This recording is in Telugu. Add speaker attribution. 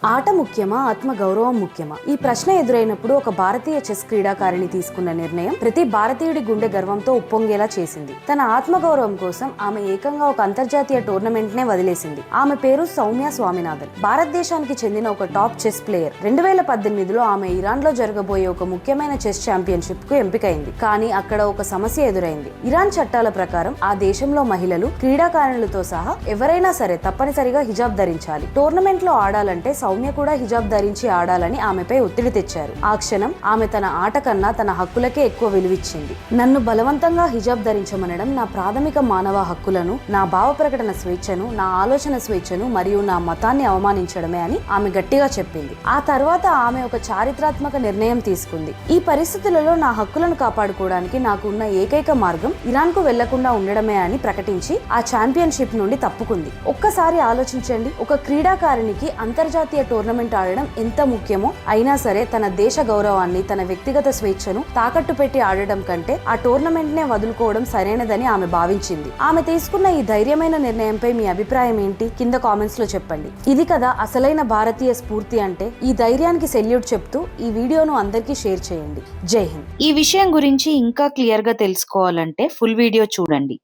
Speaker 1: ఆట ముఖ్యమా, ఆత్మ గౌరవం ముఖ్యమా? ఈ ప్రశ్న ఎదురైనప్పుడు ఒక భారతీయ చెస్ క్రీడాకారిణి తీసుకున్న నిర్ణయం ప్రతి భారతీయుడి గుండె గర్వంతో ఉప్పొంగేలా చేసింది. తన ఆత్మగౌరవం కోసం ఆమె ఏకంగా ఒక అంతర్జాతీయ టోర్నమెంట్ నే వదిలేసింది. ఆమె పేరు సౌమ్య స్వామినాథన్. భారతదేశానికి చెందిన ఒక టాప్ చెస్ ప్లేయర్. 2018లో ఆమె ఇరాన్ లో జరగబోయే ఒక ముఖ్యమైన చెస్ ఛాంపియన్షిప్ కు ఎంపికైంది. కానీ అక్కడ ఒక సమస్య ఎదురైంది. ఇరాన్ చట్టాల ప్రకారం ఆ దేశంలో మహిళలు, క్రీడాకారులతో సహా ఎవరైనా సరే తప్పనిసరిగా హిజాబ్ ధరించాలి. టోర్నమెంట్ లో ఆడాలంటే సౌమ్య కూడా హిజాబ్ ధరించి ఆడాలని ఆమెపై ఒత్తిడి తెచ్చారు. ఆ క్షణం ఆమె తన ఆట కన్నా తన హక్కులకే ఎక్కువ విలువిచ్చింది. నన్ను బలవంతంగా హిజాబ్ ధరించమనడం నా ప్రాథమిక మానవ హక్కులను, నా భావ ప్రకటన స్వేచ్ఛను, నా ఆలోచన స్వేచ్ఛను మరియు నా మతాన్ని అవమానించడమే అని ఆమె గట్టిగా చెప్పింది. ఆ తర్వాత ఆమె ఒక చారిత్రాత్మక నిర్ణయం తీసుకుంది. ఈ పరిస్థితులలో నా హక్కులను కాపాడుకోవడానికి నాకు ఉన్న ఏకైక మార్గం ఇరాన్ కు వెళ్లకుండా ఉండడమే అని ప్రకటించి ఆ ఛాంపియన్షిప్ నుండి తప్పుకుంది. ఒక్కసారి ఆలోచించండి, ఒక క్రీడాకారినికి అంతర్జాతీయ టోర్నమెంట్ ఆడడం ఎంత ముఖ్యమో, అయినా సరే తన దేశ గౌరవాన్ని, తన వ్యక్తిగత స్వేచ్ఛను తాకట్టు పెట్టి ఆడడం కంటే ఆ టోర్నమెంట్ నే వదులుకోవడం సరైనదని ఆమె భావించింది. ఆమె తీసుకున్న ఈ ధైర్యమైన నిర్ణయంపై మీ అభిప్రాయం ఏంటి? కింద కామెంట్స్ లో చెప్పండి. ఇది కదా అసలైన భారతీయ స్ఫూర్తి అంటే. ఈ ధైర్యానికి సెల్యూట్ చెప్తూ ఈ వీడియోను అందరికీ షేర్ చేయండి. జై హింద్.
Speaker 2: ఈ విషయం గురించి ఇంకా క్లియర్ గా తెలుసుకోవాలంటే ఫుల్ వీడియో చూడండి.